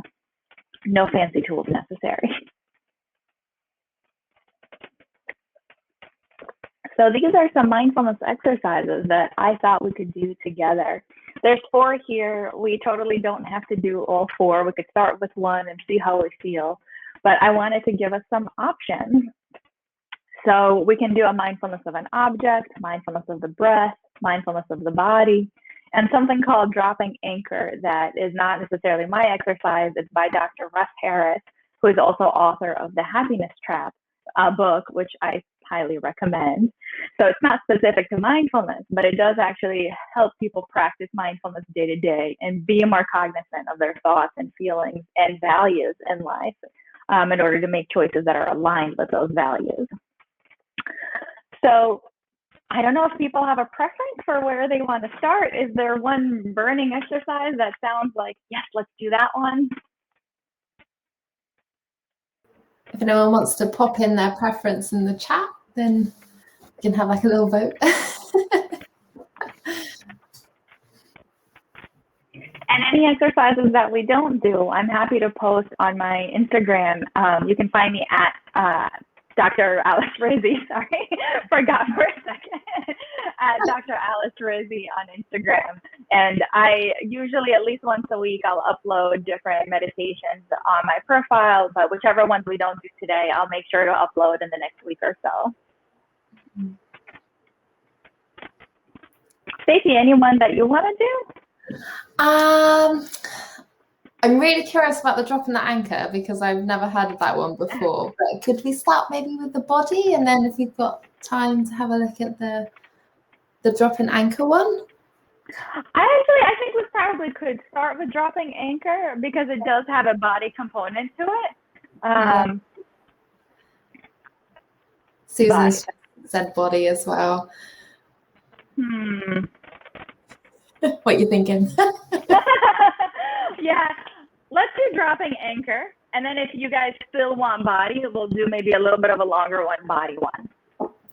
No fancy tools necessary. So these are some mindfulness exercises that I thought we could do together. There's 4 here. We totally don't have to do all 4. We could start with 1 and see how we feel. But I wanted to give us some options. So we can do a mindfulness of an object, mindfulness of the breath, mindfulness of the body, and something called dropping anchor that is not necessarily my exercise. It's by Dr. Russ Harris, who is also author of The Happiness Trap. book, which I highly recommend. So it's not specific to mindfulness, but it does actually help people practice mindfulness day to day and be more cognizant of their thoughts and feelings and values in life in order to make choices that are aligned with those values. So I don't know if people have a preference for where they want to start. Is there one burning exercise that sounds like, yes, let's do that one? If anyone wants to pop in their preference in the chat, then we can have like a little vote. And any exercises that we don't do, I'm happy to post on my Instagram. You can find me at Dr. Alice Rizzi, sorry, forgot for a second, at Dr. Alice Rizzi on Instagram. And I usually, at least once a week, I'll upload different meditations on my profile, but whichever ones we don't do today, I'll make sure to upload in the next week or so. Stacey, anyone that you want to do? I'm really curious about the drop in the anchor because I've never heard of that one before. But could we start maybe with the body, and then if you've got time to have a look at the drop in anchor one? I think we probably could start with dropping anchor because it does have a body component to it. Susan said body as well. What are you thinking? Yeah, let's do dropping anchor. And then if you guys still want body, we'll do maybe a little bit of a longer one, body one.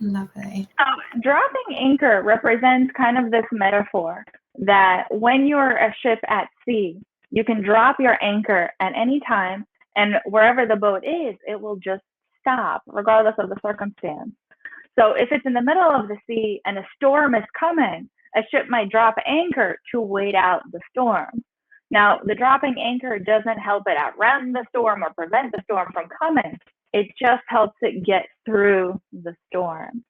Lovely. Dropping anchor represents kind of this metaphor that when you're a ship at sea, you can drop your anchor at any time, and wherever the boat is, it will just stop, regardless of the circumstance. So if it's in the middle of the sea and a storm is coming, a ship might drop anchor to wait out the storm. Now, the dropping anchor doesn't help it outrun the storm or prevent the storm from coming. It just helps it get through the storm.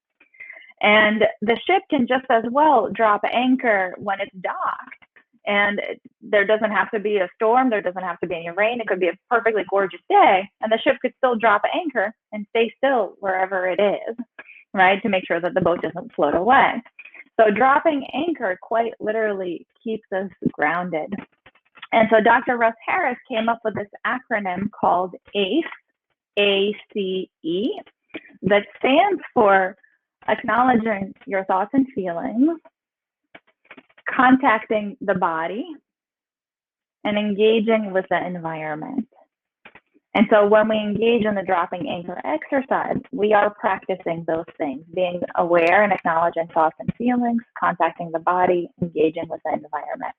And the ship can just as well drop anchor when it's docked. And there doesn't have to be a storm. There doesn't have to be any rain. It could be a perfectly gorgeous day, and the ship could still drop anchor and stay still wherever it is, right, to make sure that the boat doesn't float away. So dropping anchor quite literally keeps us grounded. And so Dr. Russ Harris came up with this acronym called ACE, A-C-E, that stands for acknowledging your thoughts and feelings, contacting the body, and engaging with the environment. And so when we engage in the dropping anchor exercise, we are practicing those things, being aware and acknowledging thoughts and feelings, contacting the body, engaging with the environment.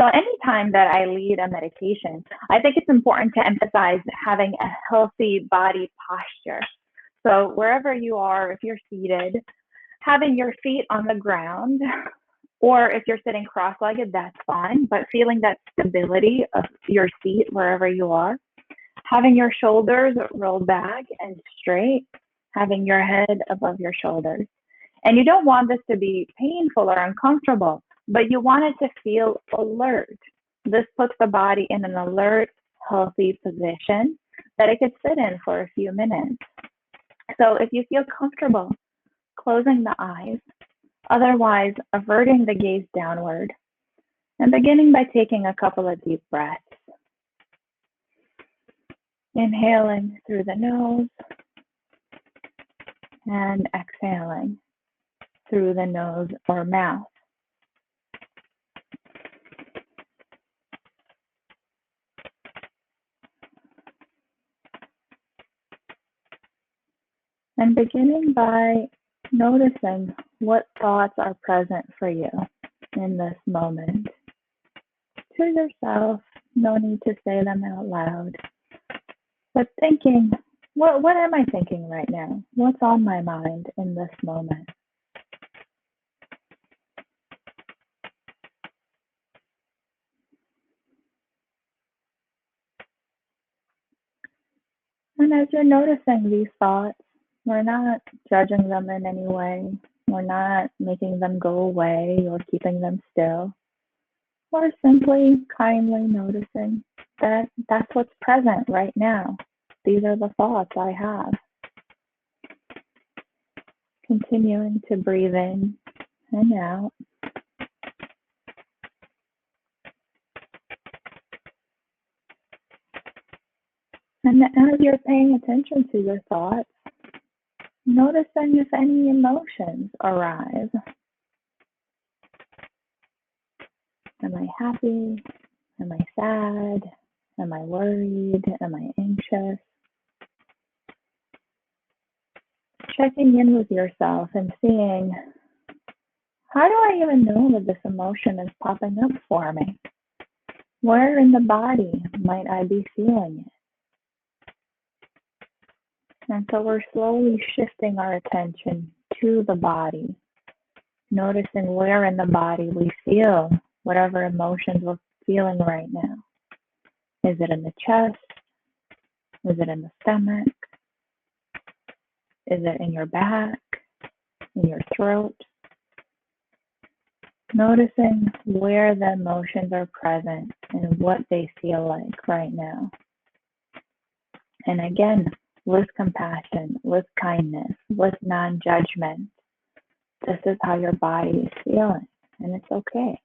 So anytime that I lead a meditation, I think it's important to emphasize having a healthy body posture. So wherever you are, if you're seated, having your feet on the ground, or if you're sitting cross-legged, that's fine, but feeling that stability of your seat wherever you are. Having your shoulders rolled back and straight, having your head above your shoulders. And you don't want this to be painful or uncomfortable, but you want it to feel alert. This puts the body in an alert, healthy position that it could sit in for a few minutes. So if you feel comfortable closing the eyes, otherwise averting the gaze downward, and beginning by taking a couple of deep breaths. Inhaling through the nose and exhaling through the nose or mouth. And beginning by noticing what thoughts are present for you in this moment. To yourself, no need to say them out loud. But thinking, what am I thinking right now? What's on my mind in this moment? And as you're noticing these thoughts, we're not judging them in any way. We're not making them go away or keeping them still. We're simply kindly noticing that that's what's present right now. These are the thoughts I have. Continuing to breathe in and out. And as you're paying attention to your thoughts, noticing if any emotions arise. Am I happy? Am I sad? Am I worried? Am I anxious? Checking in with yourself and seeing, how do I even know that this emotion is popping up for me? Where in the body might I be feeling it? And so we're slowly shifting our attention to the body, noticing where in the body we feel whatever emotions we're feeling right now. Is it in the chest? Is it in the stomach? Is it in your back? In your throat? Noticing where the emotions are present and what they feel like right now. And again, with compassion, with kindness, with non-judgment. This is how your body is feeling, and it's okay.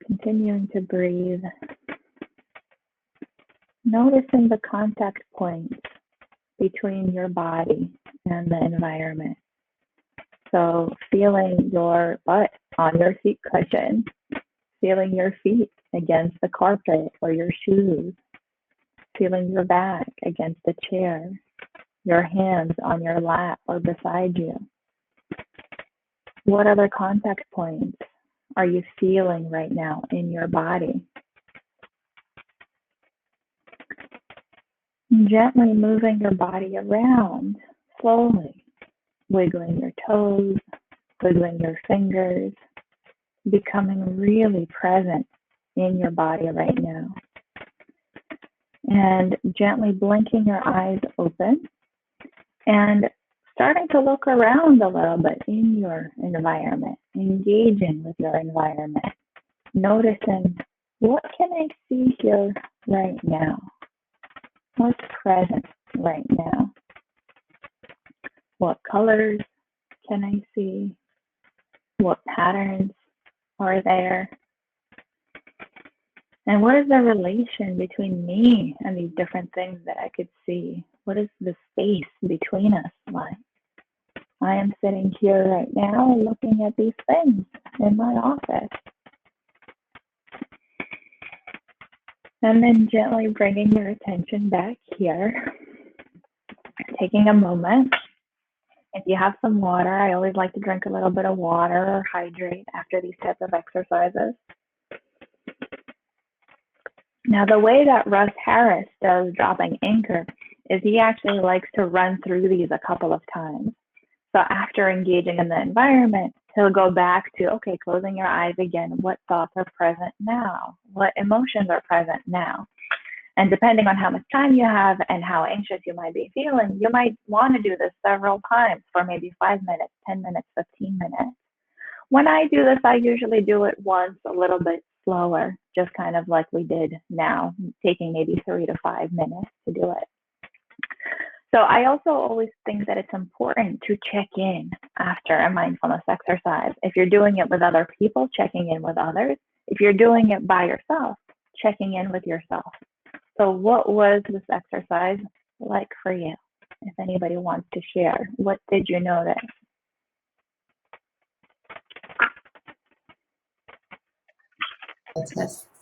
Continuing to breathe. Noticing the contact points between your body and the environment. So feeling your butt on your seat cushion, feeling your feet against the carpet or your shoes, feeling your back against the chair, your hands on your lap or beside you. What other contact points are you feeling right now in your body? Gently moving your body around, slowly, wiggling your toes, wiggling your fingers, becoming really present in your body right now. And gently blinking your eyes open and starting to look around a little bit in your environment, engaging with your environment, noticing what can I see here right now? What's present right now? What colors can I see? What patterns are there? And what is the relation between me and these different things that I could see? What is the space between us like? I am sitting here right now looking at these things in my office. And then gently bringing your attention back here, taking a moment. If you have some water, I always like to drink a little bit of water or hydrate after these types of exercises. Now, the way that Russ Harris does dropping anchor is he actually likes to run through these a couple of times. So after engaging in the environment, he'll go back to, okay, closing your eyes again. What thoughts are present now? What emotions are present now? And depending on how much time you have and how anxious you might be feeling, you might want to do this several times for maybe 5 minutes, 10 minutes, 15 minutes. When I do this, I usually do it once a little bit slower, just kind of like we did now, taking maybe 3 to 5 minutes to do it. So I also always think that it's important to check in after a mindfulness exercise. If you're doing it with other people, checking in with others. If you're doing it by yourself, checking in with yourself. So what was this exercise like for you? If anybody wants to share, what did you notice?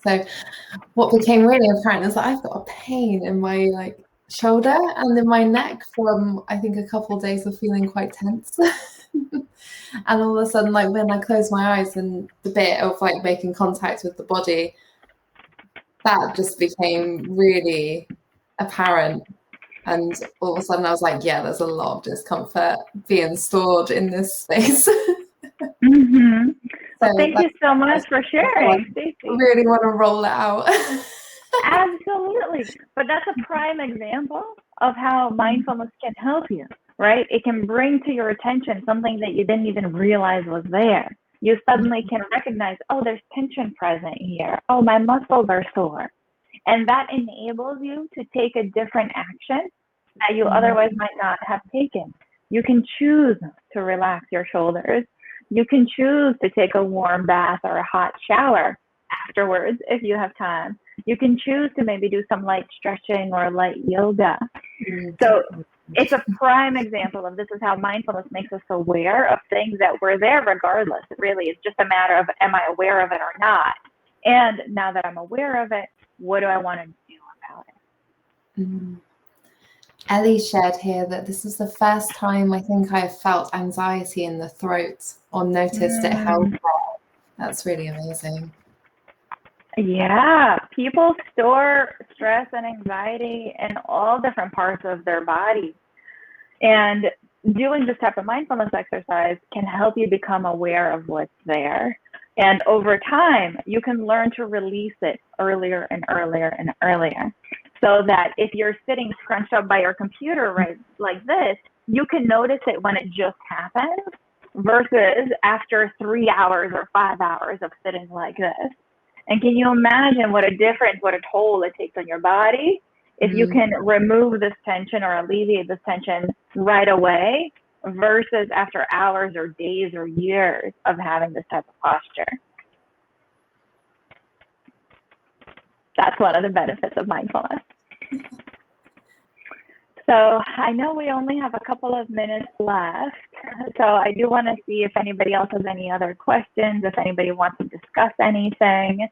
So what became really apparent is that I've got a pain in my shoulder and in my neck from, I think, a couple of days of feeling quite tense. And all of a sudden, when I close my eyes and the bit of making contact with the body, that just became really apparent. And all of a sudden I was like, yeah, there's a lot of discomfort being stored in this space. Mm-hmm. Well, thank you so much for sharing, Stacey. I really want to roll it out. Absolutely. But that's a prime example of how mindfulness can help you, right? It can bring to your attention something that you didn't even realize was there. You suddenly can recognize, oh, there's tension present here. Oh, my muscles are sore. And that enables you to take a different action that you otherwise might not have taken. You can choose to relax your shoulders. You can choose to take a warm bath or a hot shower afterwards if you have time. You can choose to maybe do some light stretching or light yoga. So it's a prime example of this is how mindfulness makes us aware of things that were there regardless. It really is just a matter of, am I aware of it or not? And now that I'm aware of it, what do I want to do about it? Ellie shared here that this is the first time I think I've felt anxiety in the throat or noticed it held there. That's really amazing. Yeah, people store stress and anxiety in all different parts of their body. And doing this type of mindfulness exercise can help you become aware of what's there. And over time, you can learn to release it earlier and earlier and earlier. So that if you're sitting scrunched up by your computer right like this, you can notice it when it just happens versus after 3 hours or 5 hours of sitting like this. And can you imagine what a difference, what a toll it takes on your body if you can remove this tension or alleviate this tension right away versus after hours or days or years of having this type of posture? That's one of the benefits of mindfulness. So I know we only have a couple of minutes left. So I do want to see if anybody else has any other questions, if anybody wants to discuss anything.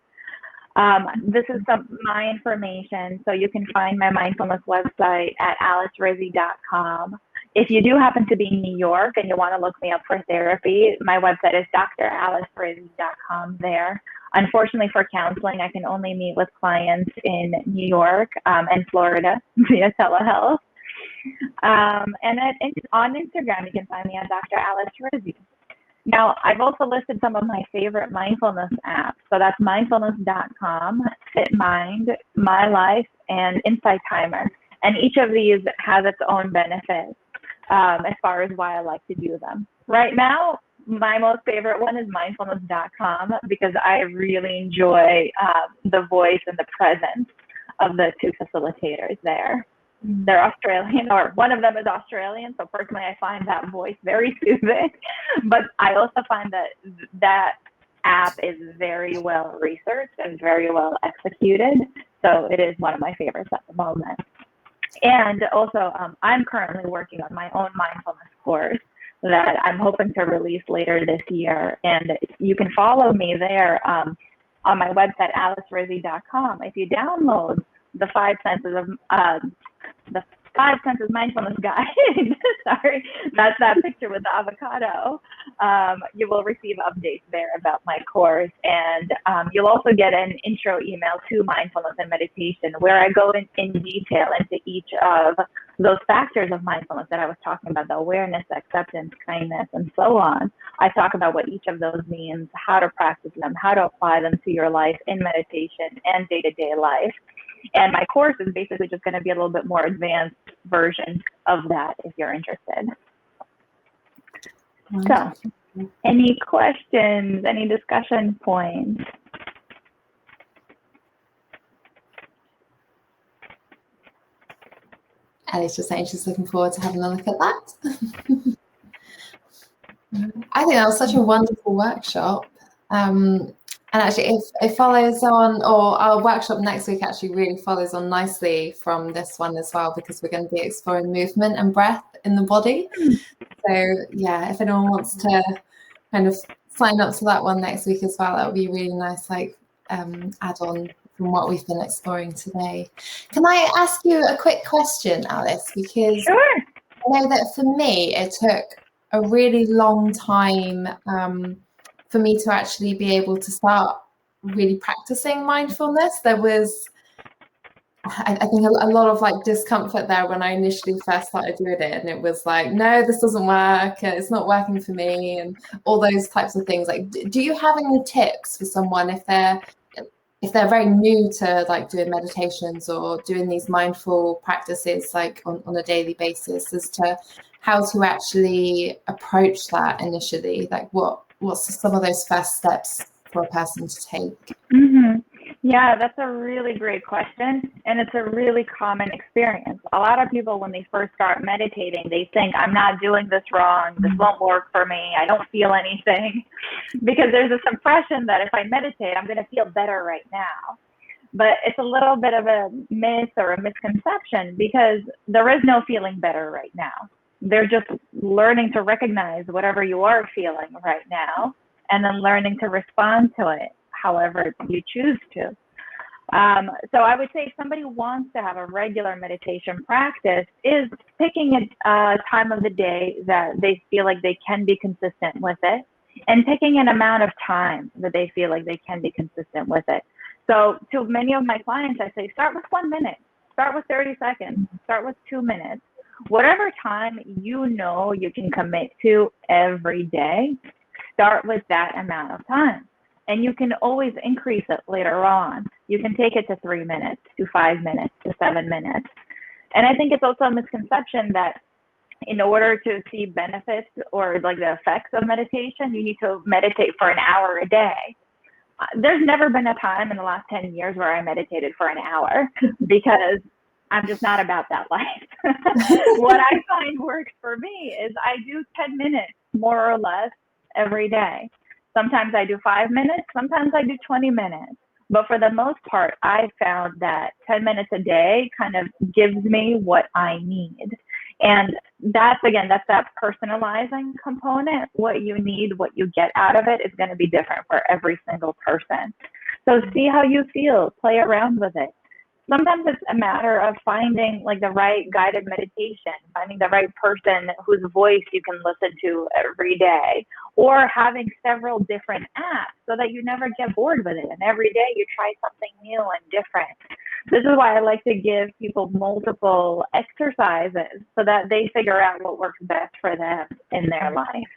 This is my information. So you can find my mindfulness website at alicerizzi.com. If you do happen to be in New York and you want to look me up for therapy, my website is dralicerizzi.com there. Unfortunately for counseling, I can only meet with clients in New York and Florida via telehealth. And on Instagram, you can find me at Dr. Alice Rizzi. Now, I've also listed some of my favorite mindfulness apps. So that's mindfulness.com, FitMind, My Life, and Insight Timer. And each of these has its own benefits as far as why I like to do them. Right now, my most favorite one is mindfulness.com because I really enjoy the voice and the presence of the two facilitators there. They're Australian, or one of them is Australian, so personally I find that voice very soothing. But I also find that that app is very well researched and very well executed, so it is one of my favorites at the moment. And also, I'm currently working on my own mindfulness course that I'm hoping to release later this year, and you can follow me there on my website, alicerizzi.com. If you download the 5 senses of the 5 senses mindfulness guide, sorry, that's that picture with the avocado, you will receive updates there about my course. And you'll also get an intro email to mindfulness and meditation where I go in detail into each of those factors of mindfulness that I was talking about, the awareness, acceptance, kindness, and so on. I talk about what each of those means, how to practice them, how to apply them to your life in meditation and day-to-day life. And my course is basically just going to be a little bit more advanced version of that if you're interested. So, any questions, any discussion points? Ellie's just saying she's looking forward to having a look at that. I think that was such a wonderful workshop. And actually, it follows on, or our workshop next week actually really follows on nicely from this one as well, because we're going to be exploring movement and breath in the body. So yeah, if anyone wants to kind of sign up to that one next week as well, that would be a really nice add-on from what we've been exploring today. Can I ask you a quick question, Alice? Because Sure. I know that for me, it took a really long time for me to actually be able to start really practicing mindfulness. There was, I think, a lot of discomfort there when I initially first started doing it, and it was like, no, this doesn't work, it's not working for me, and all those types of things. Like, do you have any tips for someone if they're very new to doing meditations or doing these mindful practices on a daily basis, as to how to actually approach that initially? Like what's some of those first steps for a person to take? Mm-hmm. Yeah, that's a really great question. And it's a really common experience. A lot of people, when they first start meditating, they think, I'm not doing this wrong. This won't work for me. I don't feel anything. Because there's this impression that if I meditate, I'm going to feel better right now. But it's a little bit of a myth or a misconception, because there is no feeling better right now. They're just learning to recognize whatever you are feeling right now, and then learning to respond to it however you choose to. So I would say if somebody wants to have a regular meditation practice, is picking a time of the day that they feel like they can be consistent with it, and picking an amount of time that they feel like they can be consistent with it. So to many of my clients, I say, start with 1 minute, start with 30 seconds, start with 2 minutes. Whatever time you know you can commit to every day, start with that amount of time. And you can always increase it later on. You can take it to 3 minutes, to 5 minutes, to 7 minutes. And I think it's also a misconception that in order to see benefits or like the effects of meditation, you need to meditate for an hour a day. There's never been a time in the last 10 years where I meditated for an hour, because I'm just not about that life. What I find works for me is I do 10 minutes, more or less, every day. Sometimes I do 5 minutes, sometimes I do 20 minutes. But for the most part, I found that 10 minutes a day kind of gives me what I need. And that's that personalizing component. What you need, what you get out of it is going to be different for every single person. So see how you feel, play around with it. Sometimes it's a matter of finding like the right guided meditation, finding the right person whose voice you can listen to every day, or having several different apps so that you never get bored with it. And every day you try something new and different. This is why I like to give people multiple exercises so that they figure out what works best for them in their life.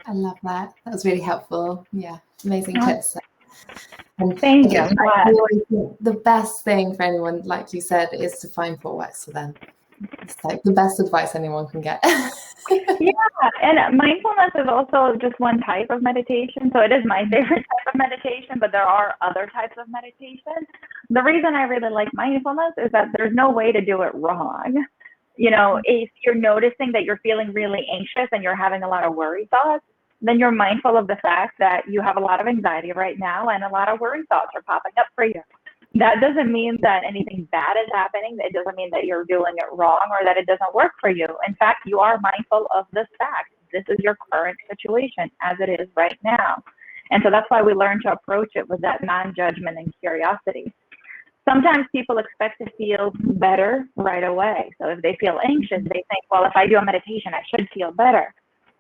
I love that. That was really helpful. Yeah, amazing tips. And thank you. I always think the best thing for anyone, like you said, is to find what works for them. It's like the best advice anyone can get. Yeah, and mindfulness is also just one type of meditation. So it is my favorite type of meditation, but there are other types of meditation. The reason I really like mindfulness is that there's no way to do it wrong. You know, if you're noticing that you're feeling really anxious and you're having a lot of worry thoughts, then you're mindful of the fact that you have a lot of anxiety right now and a lot of worry thoughts are popping up for you. That doesn't mean that anything bad is happening. It doesn't mean that you're doing it wrong or that it doesn't work for you. In fact, you are mindful of this fact. This is your current situation as it is right now. And so that's why we learn to approach it with that non-judgment and curiosity. Sometimes people expect to feel better right away. So if they feel anxious, they think, well, if I do a meditation, I should feel better.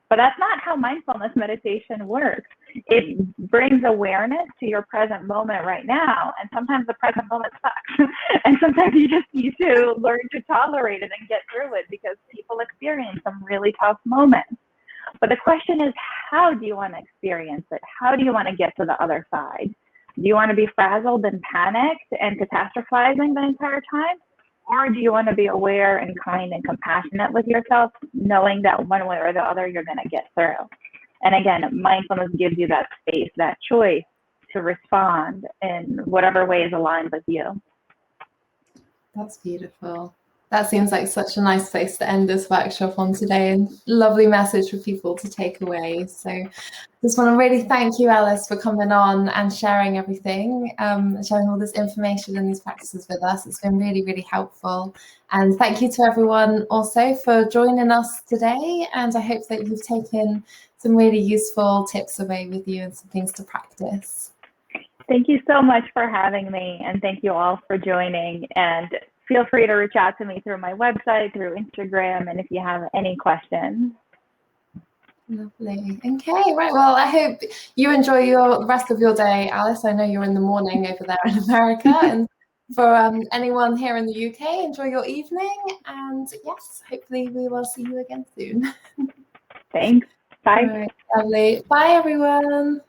But that's not how mindfulness meditation works. It brings awareness to your present moment right now. And sometimes the present moment sucks. And sometimes you just need to learn to tolerate it and get through it, because people experience some really tough moments. But the question is, how do you want to experience it? How do you want to get to the other side? Do you want to be frazzled and panicked and catastrophizing the entire time? Or do you want to be aware and kind and compassionate with yourself, knowing that one way or the other, you're going to get through? And again, mindfulness gives you that space, that choice to respond in whatever way is aligned with you. That's beautiful. That seems like such a nice place to end this workshop on today, and lovely message for people to take away. So just want to really thank you, Alice, for coming on and sharing everything, sharing all this information and these practices with us. It's been really, really helpful. And thank you to everyone also for joining us today. And I hope that you've taken some really useful tips away with you and some things to practice. Thank you so much for having me. And thank you all for joining. And feel free to reach out to me through my website, through Instagram, and if you have any questions. Lovely. Okay, right. Well, I hope you enjoy the rest of your day, Alice. I know you're in the morning over there in America. And for anyone here in the UK, enjoy your evening. And yes, hopefully we will see you again soon. Thanks. Bye. All right, lovely. Bye, everyone.